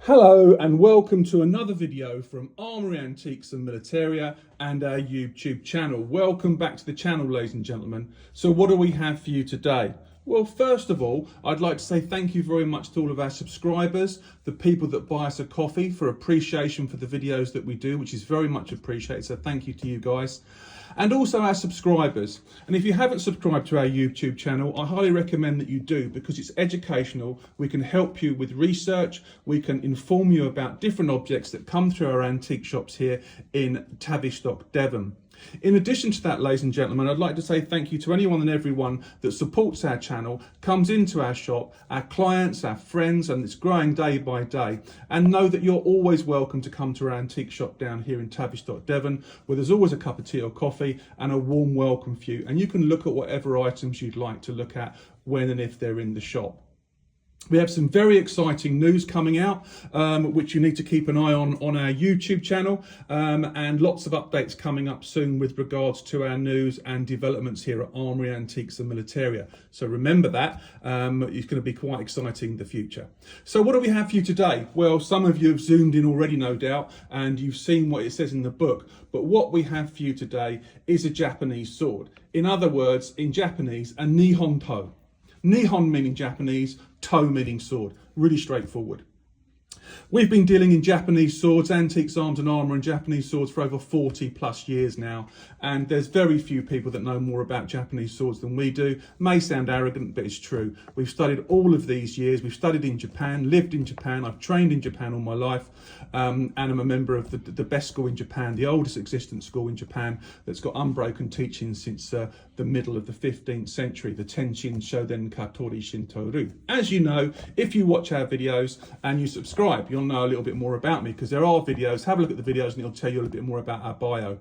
Hello and welcome to another video from Armoury Antiques and Militaria and our YouTube channel. Welcome back to the channel, ladies and gentlemen. So what do we have for you today? Well, first of all, I'd like to say thank you very much to all of our subscribers, the people that buy us a coffee, for appreciation for the videos that we do, which is very much appreciated. So thank you to you guys. And also our subscribers. And if you haven't subscribed to our YouTube channel, I highly recommend that you do, because it's educational. We can help you with research. We can inform you about different objects that come through our antique shops here in Tavistock, Devon. In addition to that, ladies and gentlemen, I'd like to say thank you to anyone and everyone that supports our channel, comes into our shop, our clients, our friends, and it's growing day by day. And know that you're always welcome to come to our antique shop down here in Tavistock, Devon, where there's always a cup of tea or coffee and a warm welcome for you. And you can look at whatever items you'd like to look at when and if they're in the shop. We have some very exciting news coming out, which you need to keep an eye on our YouTube channel, and lots of updates coming up soon with regards to our news and developments here at Armoury Antiques and Militaria. So remember that, it's going to be quite exciting in the future. So what do we have for you today? Well, some of you have zoomed in already, no doubt, and you've seen what it says in the book. But what we have for you today is a Japanese sword. In other words, in Japanese, a Nihon to. Nihon meaning Japanese, to meaning sword. Really straightforward. We've been dealing in Japanese swords, antiques, arms and armour and Japanese swords for over 40 plus years now. And there's very few people that know more about Japanese swords than we do. May sound arrogant, but it's true. We've studied all of these years. We've studied in Japan, lived in Japan. I've trained in Japan all my life. And I'm a member of the best school in Japan, the oldest existent school in Japan that's got unbroken teaching since the middle of the 15th century, the Tenshin Shoden Katori Shintoru. As you know, if you watch our videos and you subscribe, you'll know a little bit more about me, because there are videos. Have a look at the videos and it'll tell you a little bit more about our bio.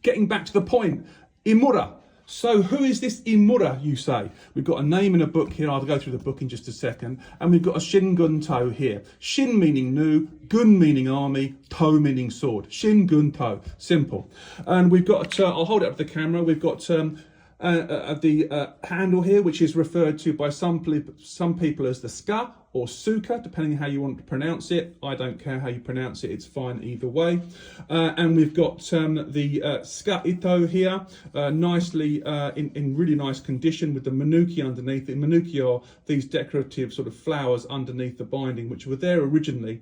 Getting back to the point, Emura. So who is this Emura, you say? We've got a name in a book here. I'll go through the book in just a second. And we've got a Shingun to here. Shin meaning new, gun meaning army, to meaning sword. Shingun to, simple. And we've got, I'll hold it up to the camera. We've got the handle here, which is referred to by some people as the ska or suka, depending on how you want to pronounce it. I don't care how you pronounce it, it's fine either way. And we've got the ska ito here, nicely in really nice condition with the manuki underneath. The manuki are these decorative sort of flowers underneath the binding, which were there originally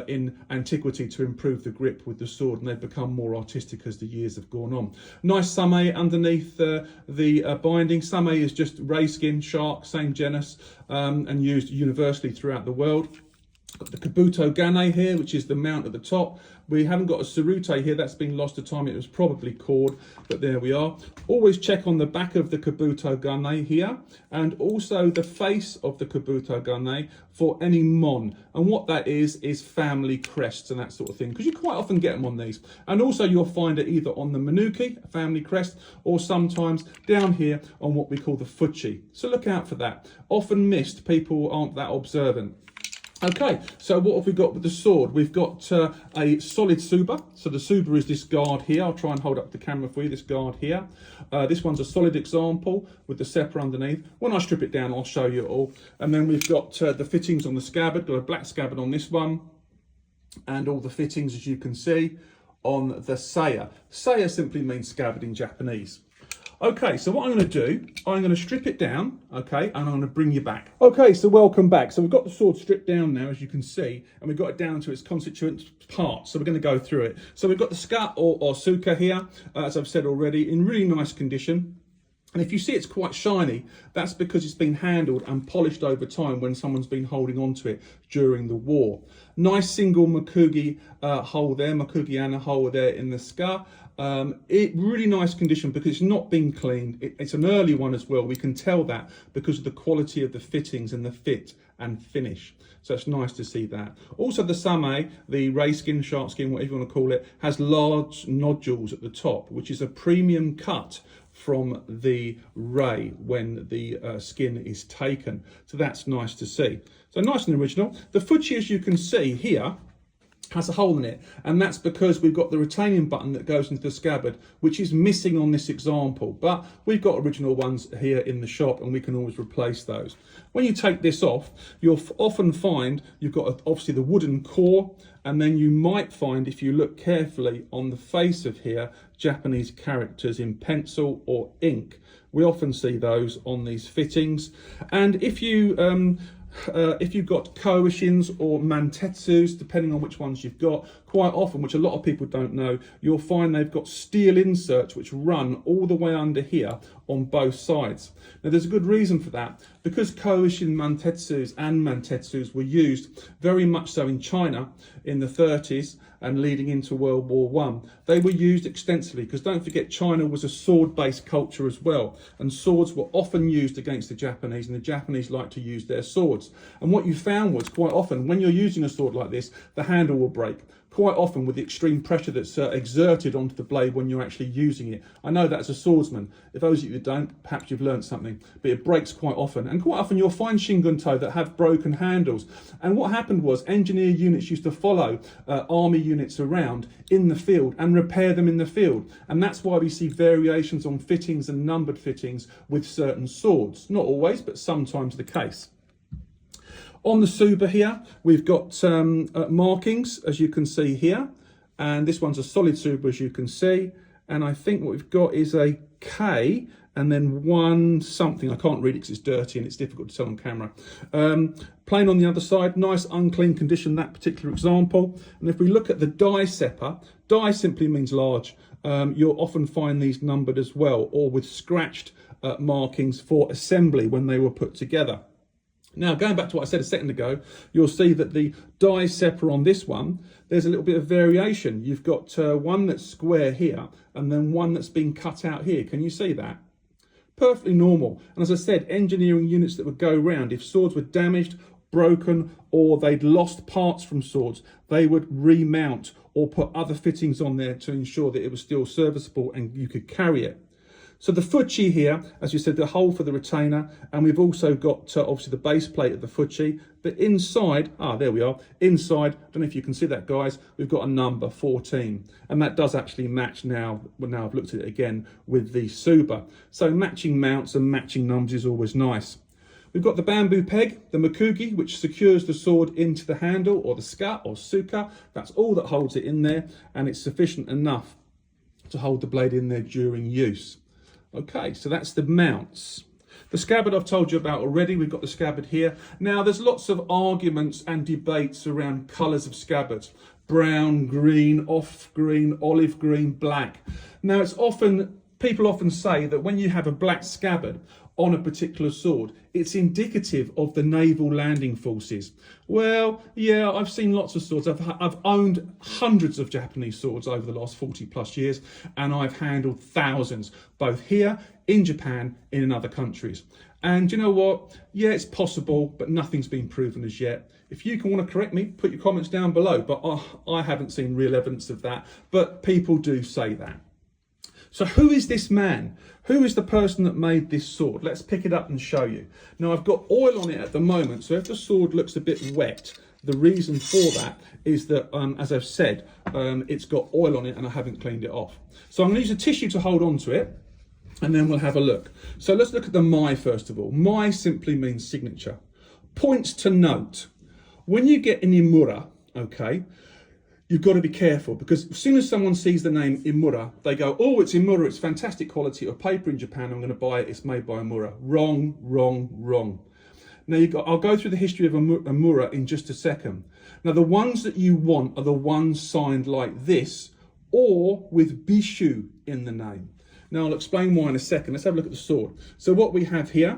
in antiquity to improve the grip with the sword, and they've become more artistic as the years have gone on. Nice same underneath the binding. Same is just ray skin shark, same genus, and used universally throughout the world. Got the Kabuto Gane here, which is the mount at the top. We haven't got a Surute here, that's been lost to time. It was probably cord, but there we are. Always check on the back of the Kabuto Gane here, and also the face of the Kabuto Gane for any mon. And what that is family crests and that sort of thing, because you quite often get them on these. And also you'll find it either on the Manuki, a family crest, or sometimes down here on what we call the Fuchi. So look out for that. Often missed, people aren't that observant. Okay, so what have we got with the sword? We've got a solid Suba. So the Suba is this guard here. I'll try and hold up the camera for you, this guard here. This one's a solid example with the separ underneath. When I strip it down, I'll show you it all. And then we've got the fittings on the scabbard. Got a black scabbard on this one. And all the fittings, as you can see, on the saya. Saya simply means scabbard in Japanese. Okay, so what I'm going to do, I'm going to strip it down, okay, and I'm going to bring you back. Okay, so welcome back. So we've got the sword stripped down now, as you can see, and we've got it down to its constituent parts. So we're going to go through it. So we've got the ska or suka here, as I've said already, in really nice condition. And if you see it's quite shiny, that's because it's been handled and polished over time when someone's been holding on to it during the war. Nice single makugi hole there, makugi ana hole there in the ska. Really nice condition because it's not been cleaned. It's an early one as well. We can tell that because of the quality of the fittings and the fit and finish. So it's nice to see that. Also the same, the ray skin, shark skin, whatever you want to call it, has large nodules at the top, which is a premium cut from the ray when the skin is taken. So that's nice to see. So nice and original. The Fuchi, as you can see here, has a hole in it, and that's because we've got the retaining button that goes into the scabbard, which is missing on this example, but we've got original ones here in the shop and we can always replace those. When you take this off, you'll often find you've got obviously the wooden core, and then you might find, if you look carefully on the face of here, Japanese characters in pencil or ink. We often see those on these fittings, and if you've got koishins or mantetsus, depending on which ones you've got, quite often, which a lot of people don't know, you'll find they've got steel inserts which run all the way under here on both sides. Now there's a good reason for that, because koishin mantetsus and mantetsus were used very much so in China in the 30s and leading into World War I. They were used extensively because don't forget, China was a sword-based culture as well, and swords were often used against the Japanese, and the Japanese liked to use their swords. And what you found was, quite often when you're using a sword like this, the handle will break. Quite often with the extreme pressure that's exerted onto the blade when you're actually using it. I know that as a swordsman. If those of you don't, perhaps you've learned something, but it breaks quite often. And quite often you'll find shingunto that have broken handles. And what happened was engineer units used to follow army units around in the field and repair them in the field. And that's why we see variations on fittings and numbered fittings with certain swords. Not always, but sometimes the case. On the Tsuba here, we've got markings, as you can see here, and this one's a solid Tsuba, as you can see, and I think what we've got is a K and then one something. I can't read it because it's dirty and it's difficult to tell on camera. Plain on the other side, nice unclean condition, that particular example. And if we look at the die sepper, die simply means large. You'll often find these numbered as well, or with scratched markings for assembly when they were put together. Now, going back to what I said a second ago, you'll see that the die sepper on this one, there's a little bit of variation. You've got one that's square here and then one that's been cut out here. Can you see that? Perfectly normal. And as I said, engineering units that would go round, if swords were damaged, broken, or they'd lost parts from swords, they would remount or put other fittings on there to ensure that it was still serviceable and you could carry it. So the fuchi here, as you said, the hole for the retainer, and we've also got obviously the base plate of the fuchi, but inside, there we are, inside, I don't know if you can see that, guys, we've got a number 14, and that does actually match now, well, now I've looked at it again, with the Tsuba. So matching mounts and matching numbers is always nice. We've got the bamboo peg, the makugi, which secures the sword into the handle, or the ska, or suka. That's all that holds it in there, and it's sufficient enough to hold the blade in there during use. Okay, so that's the mounts. The scabbard I've told you about already. We've got the scabbard here. Now, there's lots of arguments and debates around colours of scabbards. Brown, green, off green, olive green, black. Now, people often say that when you have a black scabbard on a particular sword, it's indicative of the naval landing forces. Well, yeah, I've seen lots of swords. I've owned hundreds of Japanese swords over the last 40 plus years, and I've handled thousands, both here, in Japan, in other countries. And you know what? Yeah, it's possible, but nothing's been proven as yet. If you want to correct me, put your comments down below, but I haven't seen real evidence of that, but people do say that. So who is this man? Who is the person that made this sword? Let's pick it up and show you. Now, I've got oil on it at the moment, so if the sword looks a bit wet, the reason for that is that, as I've said, it's got oil on it and I haven't cleaned it off. So I'm going to use a tissue to hold on to it, and then we'll have a look. So let's look at the mai first of all. Mai simply means signature. Points to note. When you get an Emura, okay, you've got to be careful, because as soon as someone sees the name Emura, they go, oh, it's Emura, it's fantastic quality of paper in Japan, I'm going to buy it, it's made by Emura. Wrong, wrong, wrong. Now, I'll go through the history of Emura in just a second. Now, the ones that you want are the ones signed like this, or with Bishu in the name. Now, I'll explain why in a second. Let's have a look at the sword. So what we have here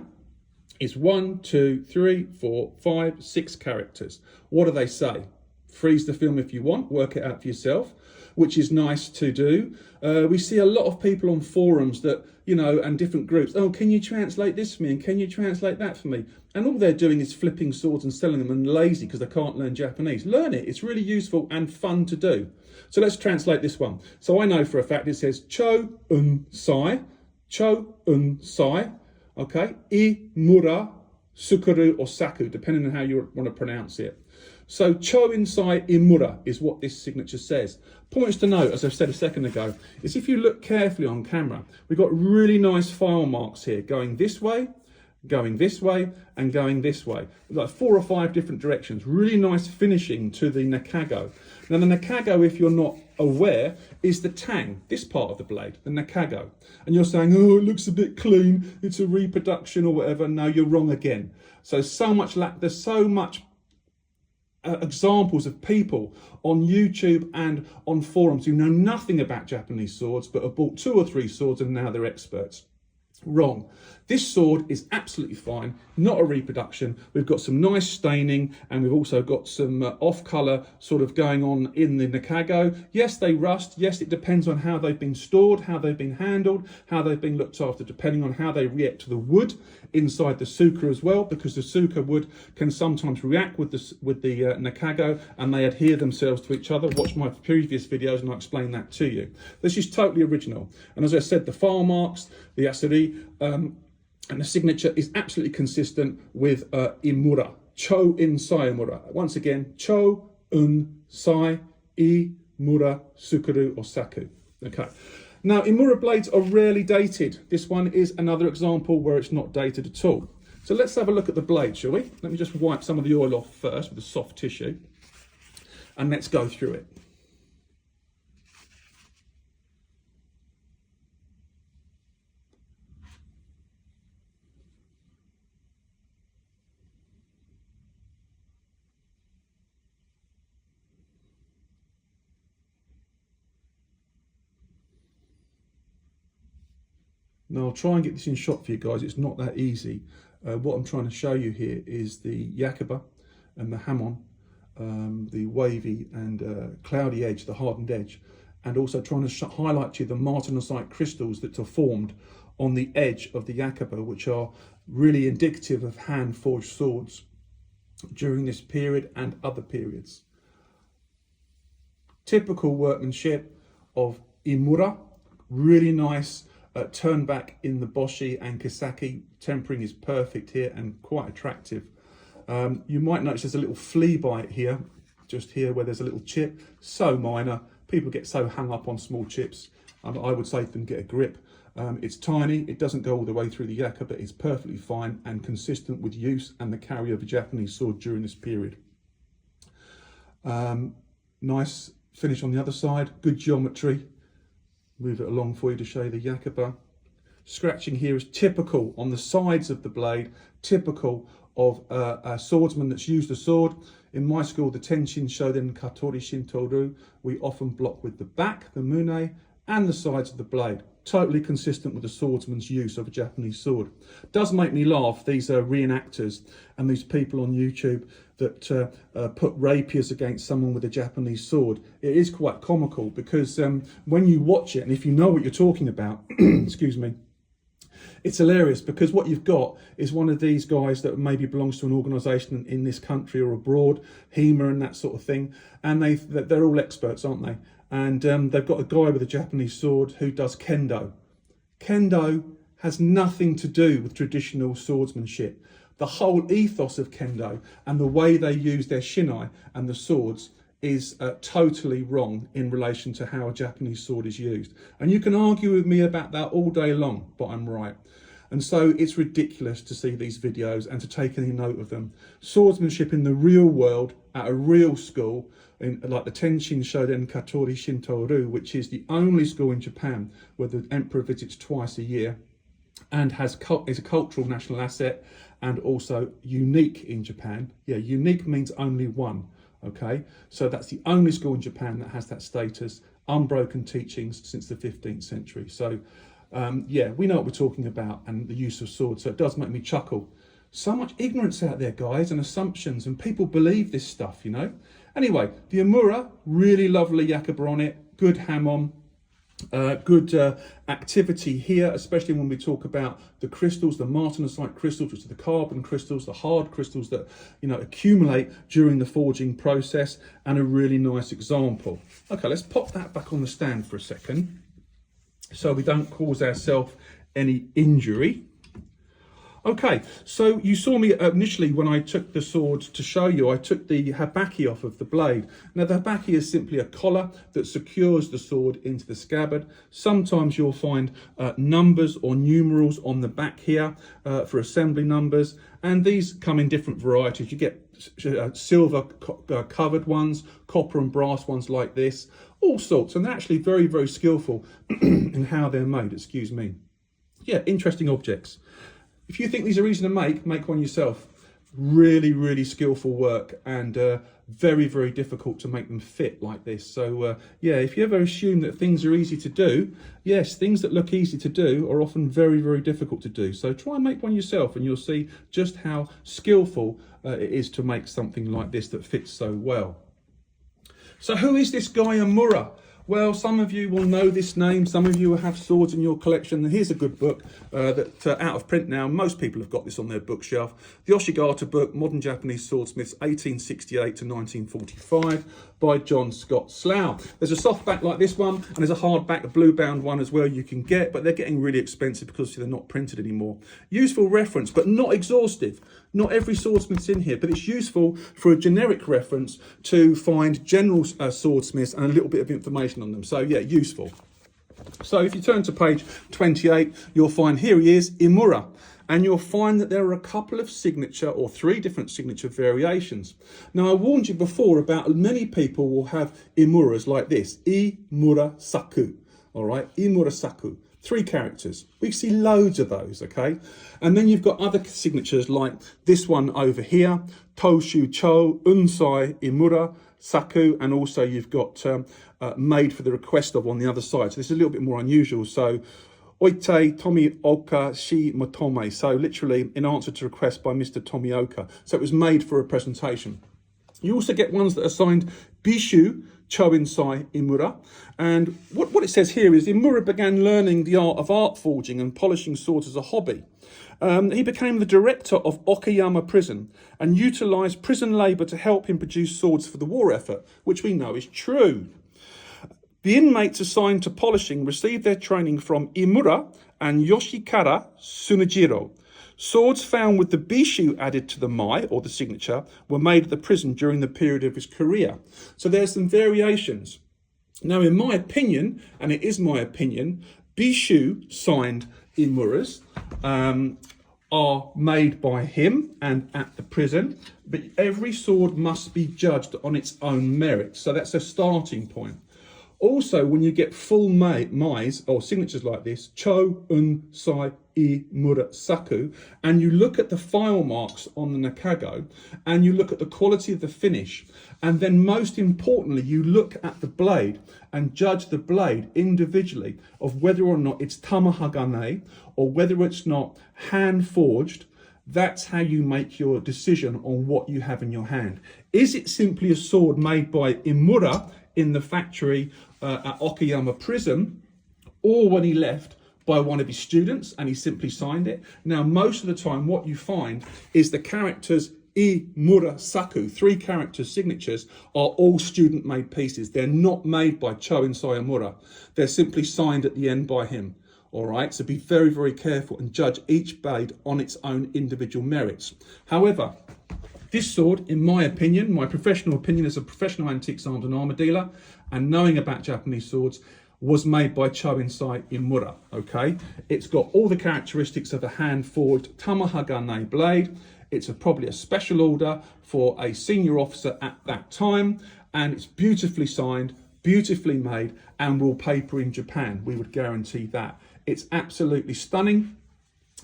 is 1, 2, 3, 4, 5, 6 characters. What do they say? Freeze the film if you want, work it out for yourself, which is nice to do. We see a lot of people on forums that, and different groups, oh, can you translate this for me? And can you translate that for me? And all they're doing is flipping swords and selling them, and lazy because they can't learn Japanese. Learn it, it's really useful and fun to do. So let's translate this one. So I know for a fact it says Chounsai, okay, Emura, Sukuru or Saku, depending on how you want to pronounce it. So Chounsai Emura is what this signature says. Points to note, as I've said a second ago, is if you look carefully on camera, we've got really nice file marks here going this way, and going this way, like 4 or 5 different directions. Really nice finishing to the nakago. Now the nakago, if you're not aware, is the tang, this part of the blade, the nakago. And you're saying, oh, it looks a bit clean, it's a reproduction or whatever. No, you're wrong again. There's so much examples of people on YouTube and on forums who know nothing about Japanese swords, but have bought 2 or 3 swords and now they're experts. Wrong. This sword is absolutely fine, not a reproduction. We've got some nice staining and we've also got some off-colour sort of going on in the nakago. Yes, they rust. Yes, it depends on how they've been stored, how they've been handled, how they've been looked after, depending on how they react to the wood inside the suka as well, because the suka wood can sometimes react with the nakago and they adhere themselves to each other. Watch my previous videos and I'll explain that to you. This is totally original. And as I said, the file marks, the asuri, and the signature is absolutely consistent with Emura, Chounsai Emura. Once again, Chounsai Emura Sukuru or Saku. Okay. Now, Emura blades are rarely dated. This one is another example where it's not dated at all. So let's have a look at the blade, shall we? Let me just wipe some of the oil off first with a soft tissue, and let's go through it. Now I'll try and get this in shot for you guys. It's not that easy. What I'm trying to show you here is the yakuba and the hamon, the wavy and cloudy edge, the hardened edge, and also trying to highlight to you the martenasite crystals that are formed on the edge of the yakuba, which are really indicative of hand-forged swords during this period and other periods. Typical workmanship of Emura, really nice. Turn back in the boshi and kisaki, tempering is perfect here and quite attractive. You might notice there's a little flea bite here, just here where there's a little chip, so minor. People get so hung up on small chips. I would say to them, get a grip. It's tiny, it doesn't go all the way through the yakuba, but it's perfectly fine and consistent with use and the carry of a Japanese sword during this period. Nice finish on the other side, good geometry. Move it along for you to show you the yakuba. Scratching here is typical on the sides of the blade, typical of a swordsman that's used a sword. In my school, the Tenshin Shoden Katori Shintoru, we often block with the back, the mune, and the sides of the blade. Totally consistent with the swordsman's use of a Japanese sword. Does make me laugh, these reenactors and these people on YouTube that put rapiers against someone with a Japanese sword. It is quite comical because when you watch it, and if you know what you're talking about, excuse me, it's hilarious because what you've got is one of these guys that maybe belongs to an organisation in this country or abroad, HEMA and that sort of thing, and they're all experts, aren't they? And they've got a guy with a Japanese sword who does kendo. Kendo has nothing to do with traditional swordsmanship. The whole ethos of kendo and the way they use their shinai and the swords is totally wrong in relation to how a Japanese sword is used. And you can argue with me about that all day long, but I'm right. And so it's ridiculous to see these videos and to take any note of them. Swordsmanship in the real world, at a real school, like the Tenshin Shoden Katori Shintoru, which is the only school in Japan where the emperor visits twice a year and is a cultural national asset and also unique in Japan. Yeah, unique means only one, okay? So that's the only school in Japan that has that status, unbroken teachings since the 15th century. So yeah, we know what we're talking about and the use of swords, so it does make me chuckle. So much ignorance out there, guys, and assumptions, and people believe this stuff, you know? Anyway, the Emura, really lovely yakuba on it, good hamon, good activity here, especially when we talk about the crystals, the martenasite crystals, which are the carbon crystals, the hard crystals that, you know, accumulate during the forging process, and a really nice example. Okay, let's pop that back on the stand for a second so we don't cause ourselves any injury. Okay, so you saw me initially when I took the sword to show you, I took the habaki off of the blade. Now the habaki is simply a collar that secures the sword into the scabbard. Sometimes you'll find numbers or numerals on the back here for assembly numbers, and these come in different varieties. You get silver covered ones, copper and brass ones like this, all sorts, and they're actually very, very skillful in how they're made, excuse me. Yeah, interesting objects. If you think these are easy to make one yourself. Really, really skillful work, and very, very difficult to make them fit like this. So yeah, if you ever assume that things are easy to do, yes, things that look easy to do are often very, very difficult to do. So try and make one yourself and you'll see just how skillful it is to make something like this that fits so well. So who is this guy Emura? Well, some of you will know this name, some of you will have swords in your collection. And here's a good book that's out of print now. Most people have got this on their bookshelf. The Oshigata book, Modern Japanese Swordsmiths, 1868 to 1945, by John Scott Slough. There's a softback like this one, and there's a hardback, a blue-bound one as well you can get, but they're getting really expensive because they're not printed anymore. Useful reference, but not exhaustive. Not every swordsmith's in here, but it's useful for a generic reference to find general swordsmiths and a little bit of information on them. So yeah, useful. So if you turn to page 28, you'll find here he is, Emura. And you'll find that there are a couple of signature or 3 different signature variations. Now, I warned you before about many people will have Emuras like this, Emura Saku, all right, Emura Saku, 3 characters. We see loads of those, okay? And then you've got other signatures like this one over here, Toshu Cho, Unsai Emura Saku, and also you've got made for the request of on the other side. So this is a little bit more unusual. So Oite Tomioka Shi Motome. So literally in answer to request by Mr. Tomioka. So it was made for a presentation. You also get ones that are signed Bishu Chounsai Emura. And what it says here is Emura began learning the art of art forging and polishing swords as a hobby. He became the director of Okayama prison and utilised prison labour to help him produce swords for the war effort, which we know is true. The inmates assigned to polishing received their training from Emura and Yoshikara Tsunejiro. Swords found with the Bishu added to the mai, or the signature, were made at the prison during the period of his career. So there's some variations. Now, in my opinion, and it is my opinion, Bishu signed Emuras are made by him and at the prison, but every sword must be judged on its own merit. So that's a starting point. Also, when you get full mais or signatures like this, Cho, Un, Sai, Emura, Saku, and you look at the file marks on the Nakago, and you look at the quality of the finish, and then most importantly, you look at the blade and judge the blade individually of whether or not it's tamahagane or whether it's not hand forged. That's how you make your decision on what you have in your hand. Is it simply a sword made by Emura in the factory at Okayama prison, or when he left by one of his students and he simply signed it? Now, most of the time what you find is the characters Emura Saku, 3 character signatures, are all student made pieces. They're not made by Chounsai Emura. They're simply signed at the end by him. All right, so be very, very careful and judge each blade on its own individual merits. However, this sword, in my opinion, my professional opinion as a professional antiques arms and armour dealer and knowing about Japanese swords, was made by Chounsai Emura, okay? It's got all the characteristics of a hand-forged tamahagane blade. It's probably a special order for a senior officer at that time, and it's beautifully signed, beautifully made, and will paper in Japan. We would guarantee that. It's absolutely stunning.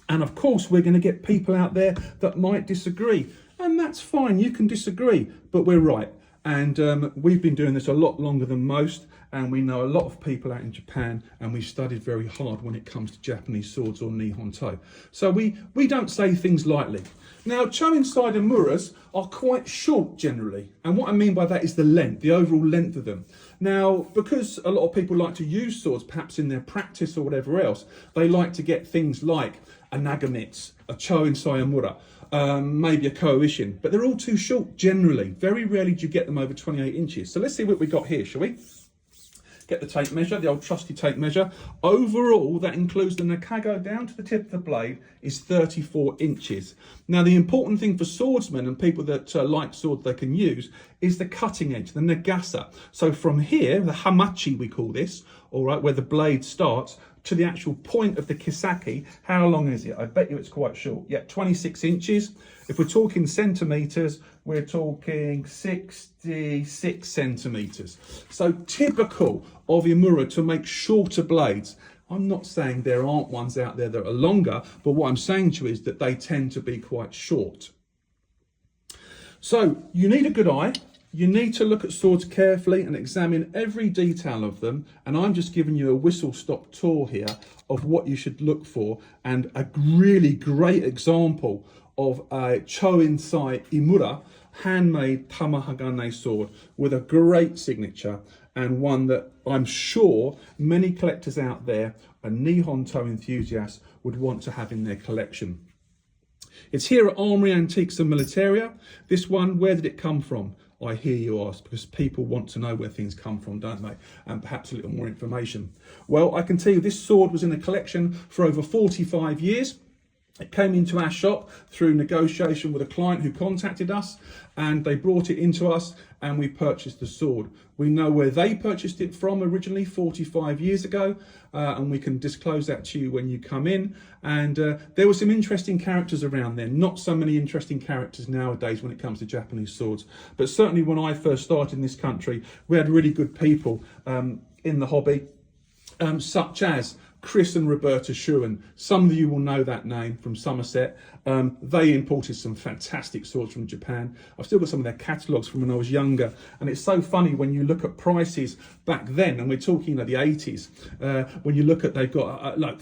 And of course, we're going to get people out there that might disagree. And that's fine, you can disagree, but we're right. And we've been doing this a lot longer than most, and we know a lot of people out in Japan, and we've studied very hard when it comes to Japanese swords or Nihonto. So we don't say things lightly. Now, Chounsai Emuras are quite short generally, and what I mean by that is the length, the overall length of them. Now, because a lot of people like to use swords, perhaps in their practice or whatever else, they like to get things like a Nagamitsu, a Chounsai Emura, maybe a Koishin, but they're all too short generally. Very rarely do you get them over 28 inches. So let's see what we got here, shall we? get the tape measure, the old trusty tape measure. Overall, that includes the nakago down to the tip of the blade is 34 inches. Now, the important thing for swordsmen and people that like swords they can use is the cutting edge, the nagasa. So from here, the hamachi we call this, all right, where the blade starts, to the actual point of the kisaki, how long is it? I bet you it's quite short. Yeah, 26 inches. If we're talking centimetres, we're talking 66 centimetres. So typical of Emura to make shorter blades. I'm not saying there aren't ones out there that are longer, but what I'm saying to you is that they tend to be quite short. So you need a good eye. You need to look at swords carefully and examine every detail of them. And I'm just giving you a whistle-stop tour here of what you should look for. And a really great example of a Chounsai Emura handmade tamahagane sword with a great signature, and one that I'm sure many collectors out there and Nihon toe enthusiasts would want to have in their collection. It's here at Armory Antiques and Militaria. This one, where did it come from? I hear you ask, because people want to know where things come from, don't they? And perhaps a little more information. Well, I can tell you this sword was in the collection for over 45 years. It came into our shop through negotiation with a client who contacted us, and they brought it into us and we purchased the sword. We know where they purchased it from originally 45 years ago, and we can disclose that to you when you come in. And there were some interesting characters around then. Not so many interesting characters nowadays when it comes to Japanese swords, but certainly when I first started in this country, we had really good people in the hobby, such as Chris and Roberta Schuren. Some of you will know that name from Somerset. They imported some fantastic swords from Japan. I've still got some of their catalogues from when I was younger. And it's so funny when you look at prices back then, and we're talking the 80s, when you look at, they've got like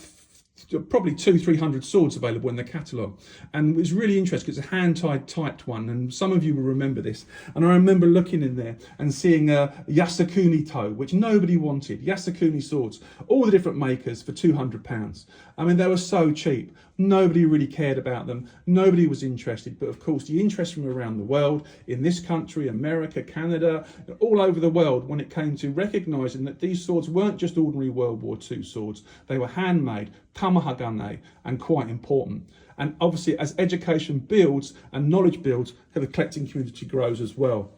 probably 200-300 swords available in the catalogue. And it was really interesting because it's a hand-tied typed one, and some of you will remember this. And I remember looking in there and seeing Yasukuni toe, which nobody wanted. Yasukuni swords, all the different makers for £200. I mean, they were so cheap. Nobody really cared about them. Nobody was interested. But of course, the interest from around the world, in this country, America, Canada, all over the world, when it came to recognising that these swords weren't just ordinary World War II swords. They were handmade, tamahagane, and quite important. And obviously, as education builds and knowledge builds, the collecting community grows as well.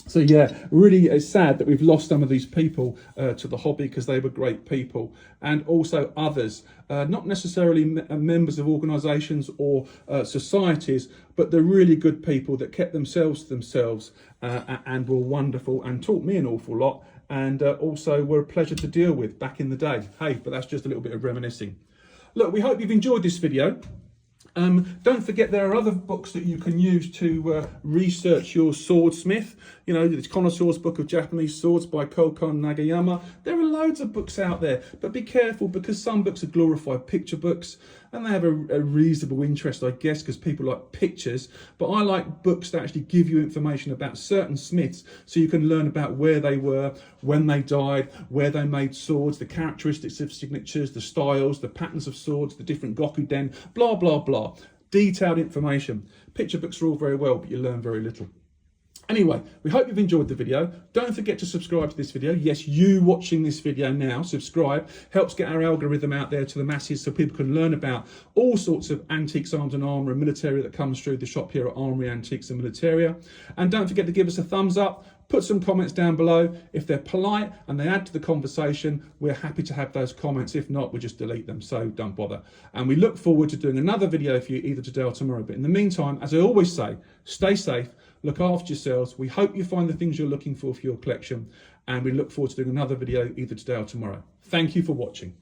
So yeah, really it's sad that we've lost some of these people to the hobby, because they were great people. And also others, not necessarily members of organisations or societies, but they're really good people that kept themselves to themselves and were wonderful and taught me an awful lot, and also were a pleasure to deal with back in the day. Hey, but that's just a little bit of reminiscing. Look, we hope you've enjoyed this video. Don't forget there are other books that you can use to research your swordsmith. You know, the Connoisseur's Book of Japanese Swords by Kokon Nagayama. There are loads of books out there, but be careful, because some books are glorified picture books, and they have a reasonable interest, I guess, because people like pictures. But I like books that actually give you information about certain smiths, so you can learn about where they were, when they died, where they made swords, the characteristics of signatures, the styles, the patterns of swords, the different gokuden, blah, blah, blah. Detailed information. Picture books are all very well, but you learn very little. Anyway, we hope you've enjoyed the video. Don't forget to subscribe to this video. Yes, you watching this video now, subscribe. Helps get our algorithm out there to the masses, so people can learn about all sorts of antiques, arms and armour and military that comes through the shop here at Armory Antiques and Militaria. And don't forget to give us a thumbs up. Put some comments down below. If they're polite and they add to the conversation, we're happy to have those comments. If not, we'll just delete them, so don't bother. And we look forward to doing another video for you either today or tomorrow. But in the meantime, as I always say, stay safe, look after yourselves. We hope you find the things you're looking for your collection, and we look forward to doing another video either today or tomorrow. Thank you for watching.